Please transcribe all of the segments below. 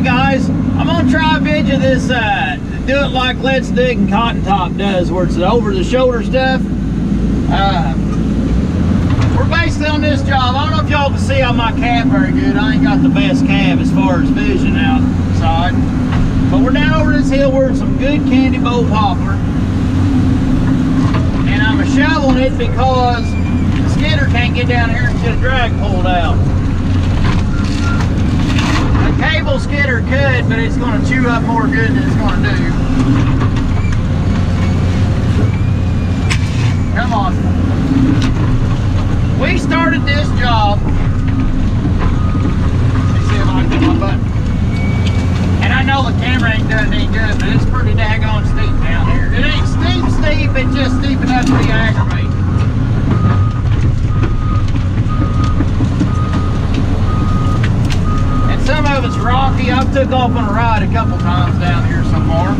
guys, I'm gonna try a video of this Do It Like Let's Dig and Cotton Top does, where it's the over-the-shoulder stuff. We're basically on this job. I don't know if y'all can see on my cab very good. I ain't got the best cab as far as vision outside. But we're down over this hill. We're in some good candy bowl poplar. And I'm shoveling it because the skidder can't get down here and get a drag pulled out. The cable skidder could, but it's going to chew up more good than it's going to do. Come on. We started this job. Let me see if I can get my button. And I know the camera ain't done any good, but it's pretty daggone steep down here. It ain't steep, it's just steep enough to be aggravating. Some of it's rocky. I've took off on a ride a couple times down here so far.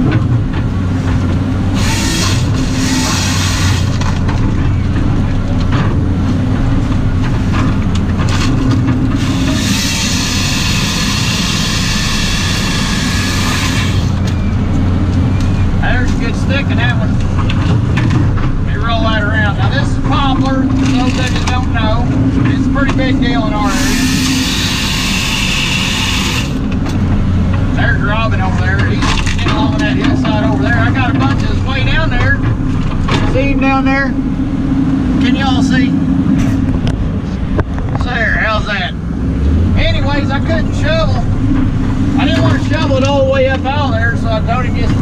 There's a good stick in that one. Let me roll that around. Now this is poplar, for those that don't know. It's a pretty big deal in our area. There's Robin over there. He's getting along that hillside over there. I got a bunch of his way down there. See him down there? Can y'all see? There, how's that? Anyways, I couldn't shovel. I didn't want to shovel it all the way up out there, so I told him just,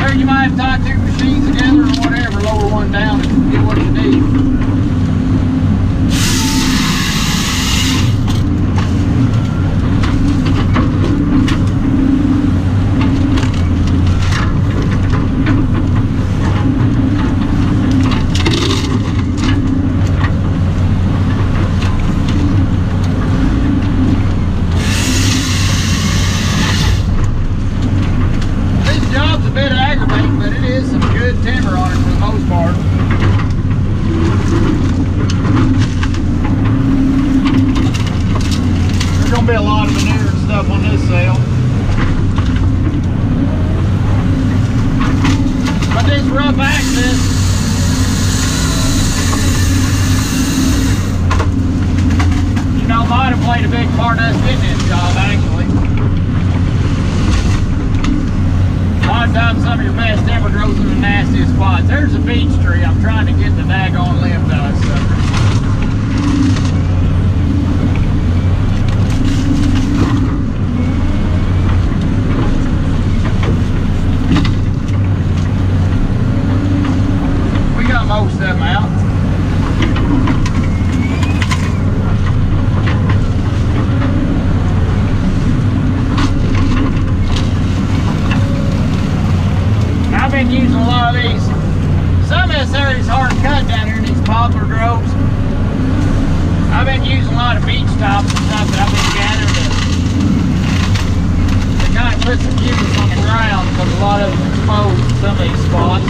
or you might have tied two machines together or whatever, lower one down and get what you need. Played a big part of us getting this job, actually. A lot of times some of your best timber grows in the nastiest spots. There's a beech tree. I'm trying to get the daggone limb to us, sucker. We got most of them out. I've been using a lot of these. Some of this area is hard to cut down here in these poplar groves. I've been using a lot of beech tops and stuff that I've been gathering to kind of put some humus on the ground because a lot of them exposed in some of these spots.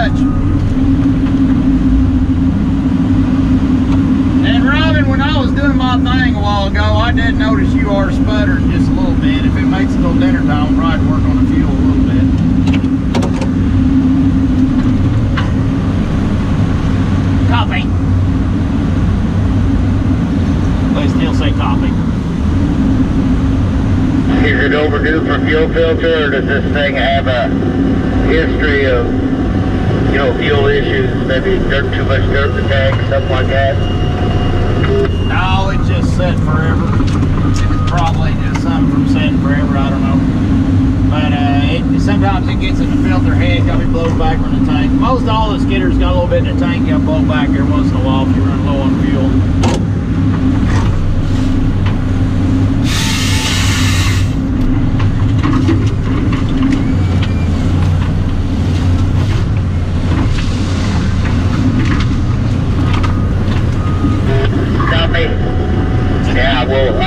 much. And Robin, when I was doing my thing a while ago, I did notice you are sputtering just a little bit. If it makes it till dinner time, I'll probably work on the fuel a little bit. Copy. They still say copy. Is it overdue for fuel filter, or does this thing have a history of, you know, fuel issues, maybe too much dirt in the tank, something like that? No, it just set forever. It's probably just something from setting forever, I don't know. But sometimes it gets in the filter head, got to be blown back from the tank. Most all the skidders got a little bit in the tank, got blown back every once in a while if you run low on fuel.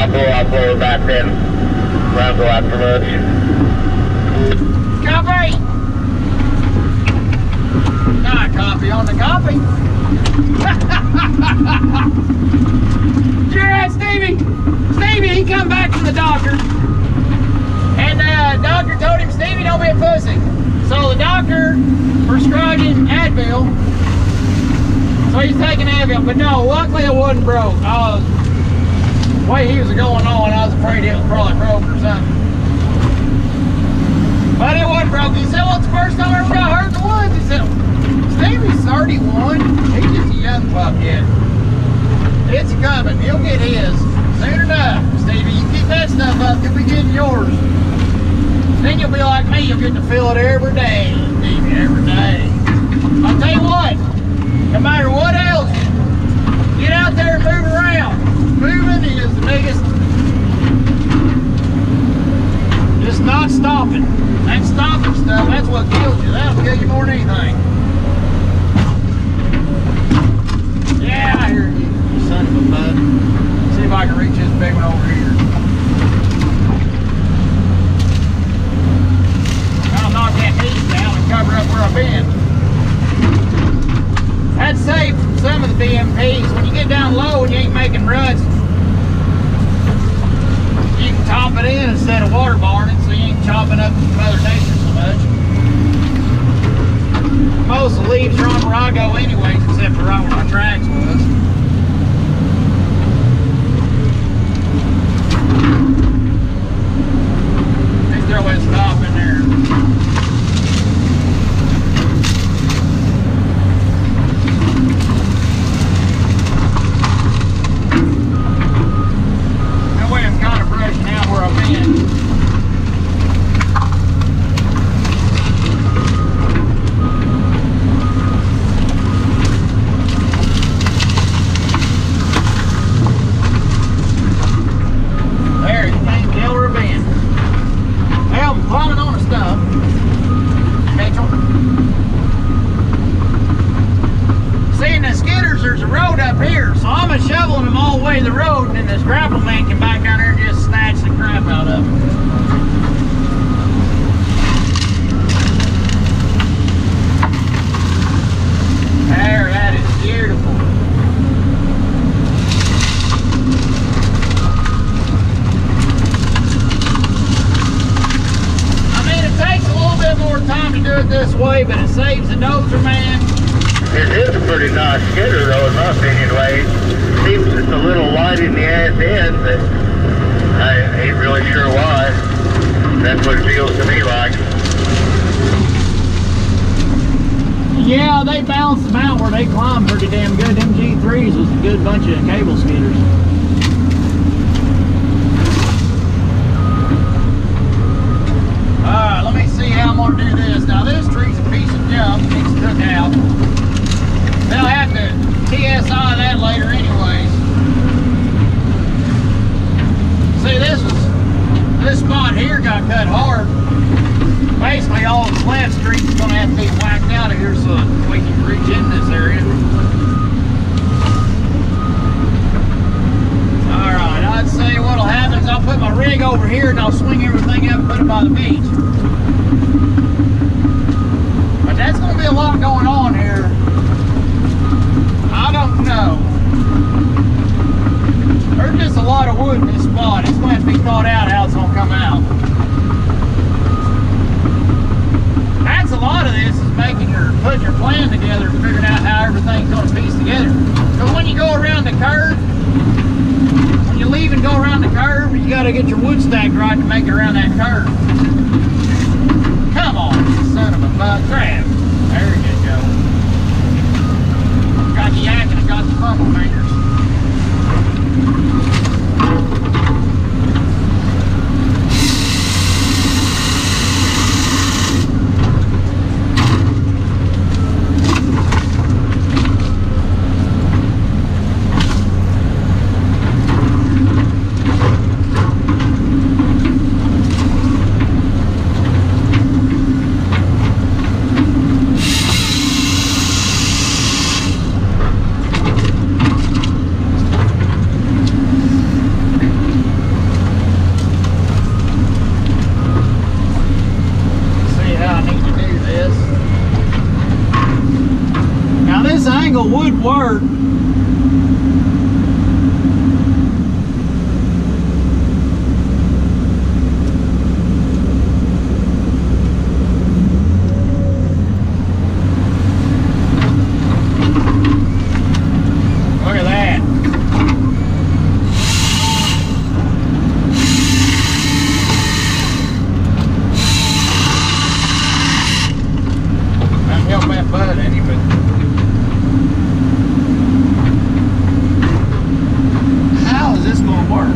I'll blow it back then when I go out for lunch. Copy! Not copy on the copy. You're right, Stevie. Stevie, he come back from the doctor. And doctor told him, Stevie, don't be a pussy. So the doctor prescribed him Advil. So he's taking Advil. But no, luckily it wasn't broke. The way he was going on, I was afraid it was probably broke or something. But it wasn't broke. He said, well, it's the first time I ever got hurt in the woods. He said, Stevie's 31. He's just a young pup yet. It's coming. He'll get his. Soon enough, Stevie. You keep that stuff up, you'll be getting yours. Then you'll be like me. You'll get to feel it every day, Stevie, every day. I'll tell you what, no matter what ails you, get out there and move around. Moving is the biggest. Just not stopping. That stopping stuff, that's what kills you. That'll kill you more than anything. Yeah, I hear you, you son of a bud. See if I can reach this big one over here. I'll knock that piece down and cover up where I've been. That's safe from some of the BMPs. When you get down low and you ain't making ruts, you can top it in instead of water barning, so you ain't chopping up Mother Nature so much. Most of the leaves are on where I go anyways, except for right where my tracks was. Let's throw that stop in there. Where I've been. There, you can't tell where I've been. Well, I'm climbing on the stump. Mitchell. See, in the skidders, there's a road up here, so I'm shoveling them all the way to the road, and then this grapple man can back down there and just snatch the crap out of them. There, that is beautiful. I mean, it takes a little bit more time to do it this way, but it saves the dozer man. It is a pretty nice skidder, though, in my opinion, Wade. Seems it's a little light in the ass end, but I ain't really sure why. That's what it feels to me like. Yeah, they balance them out where they climb pretty damn good. Them G3s was a good bunch of cable skidders. Alright, let me see how I'm going to do this. Now, this tree's a piece of junk. It needs took out. They'll have to TSI that later anyways. See, this spot here got cut hard. Basically, all the flat streets is going to have to be whacked out of here so we can reach in this area. Alright, I'd say what'll happen is I'll put my rig over here and I'll swing everything up and put it by the beach. But that's going to be a lot going on here. I don't know. There's just a lot of wood in this spot. It's going to have to be thought out how it's going to come out. That's a lot of this is putting your plan together and figuring out how everything's going to piece together. So when you go around the curve, when you leave and go around the curve, you got to get your wood stacked right to make it around that curve. Come on, son of a butt. Grab. There you go. Got the yak and got the fumble fingers. Would work. Look at that. I'll help that bud any, but this going to work?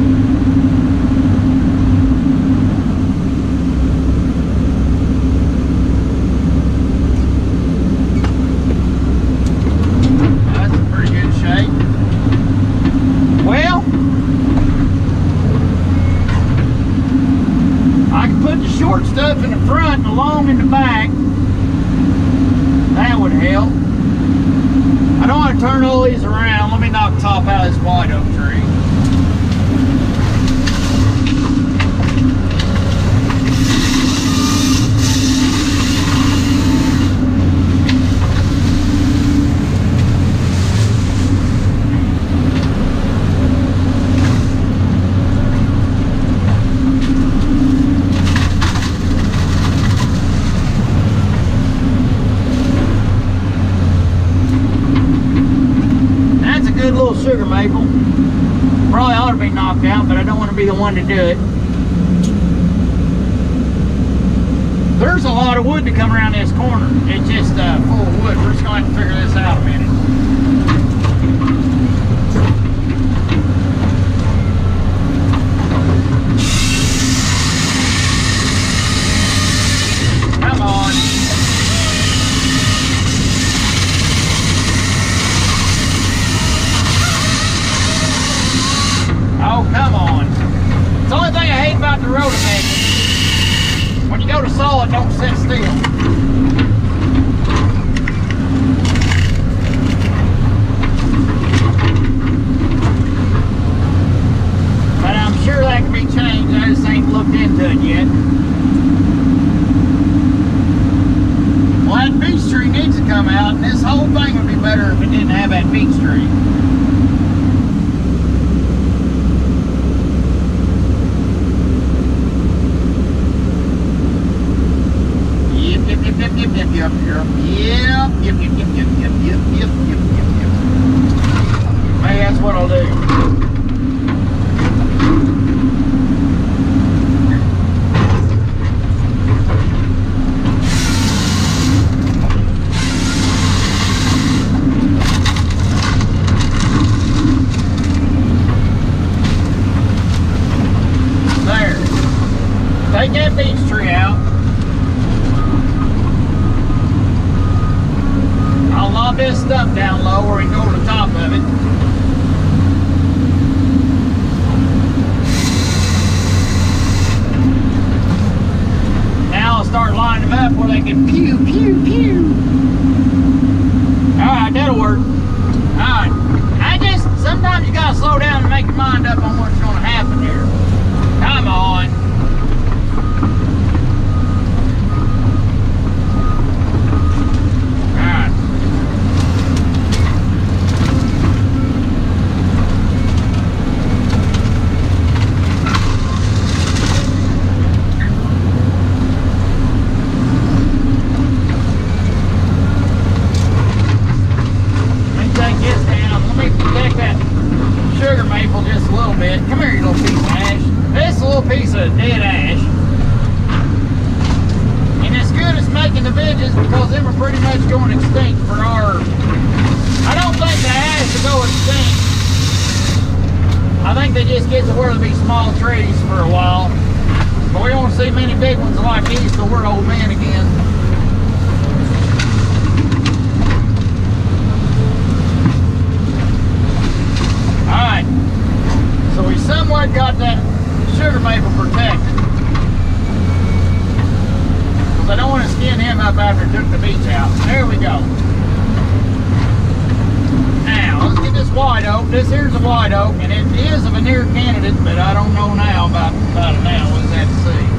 That's in pretty good shape. Well, I can put the short stuff in the front and the long in the back. That would help. I don't want to turn all these around. Let me knock the top out of this white oak tree. Good little sugar maple. Probably ought to be knocked out, but I don't want to be the one to do it. There's a lot of wood to come around this corner. It's just full of wood. We're just going to have to figure this out a minute. Come on. Oh, come on. It's the only thing I hate about the Rotamatic. When you go to saw it, don't sit still. But I'm sure that can be changed. I just ain't looked into it yet. Well, that beech tree needs to come out, and this whole thing would be better if it didn't have that beech tree. Yep. Maybe that's what I'll do. There. Take that beech tree out. I'll lob this stuff down low where we can go to the top of it. Now I'll start lining them up where they can pew, pew, pew. Alright, that'll work. Alright. Sometimes you gotta slow down and make your mind up on what's gonna happen here. Come on. dead ash. And it's good as making the benches because them are pretty much going extinct for our... I don't think the ash will go extinct. I think they just get to where there'll be small trees for a while. But we won't see many big ones like these till we're old men again. Alright, so we somewhat got that sugar maple protected. Because I don't want to skin him up after I took the beech out. There we go. Now, let's get this white oak. This here's a white oak, and it is a veneer candidate, but I don't know now about it now. We'll just have to see.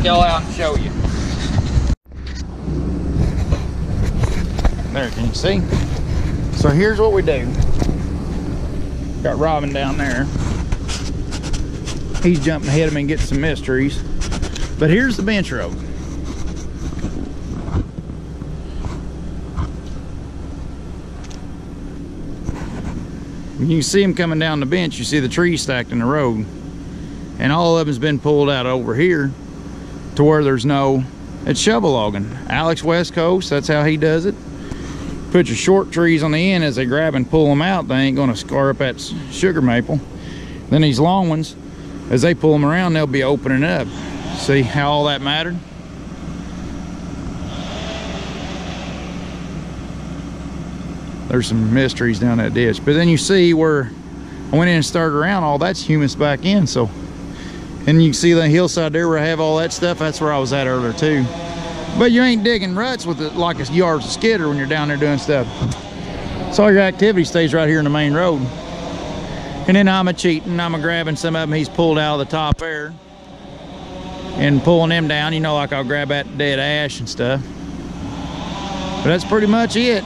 Y'all out and show you. There, can you see? So here's what we do. Got Robin down there. He's jumping ahead of me and getting some mysteries. But here's the bench road. When you see him coming down the bench, you see the trees stacked in the road. And all of them's been pulled out over here to where there's no, it's shovel logging. Alex West Coast, that's how he does it. Put your short trees on the end. As they grab and pull them out, they ain't gonna scar up that sugar maple. Then these long ones, as they pull them around, they'll be opening up. See how all that mattered? There's some mysteries down that ditch. But then you see where I went in and started around, all that's humus back in. So, and you can see the hillside there where I have all that stuff. That's where I was at earlier too. But you ain't digging ruts with it like a yards of skidder when you're down there doing stuff. So all your activity stays right here in the main road. And then I'm cheating. I'm grabbing some of them he's pulled out of the top there and pulling them down. You know, like I'll grab that dead ash and stuff. But that's pretty much it.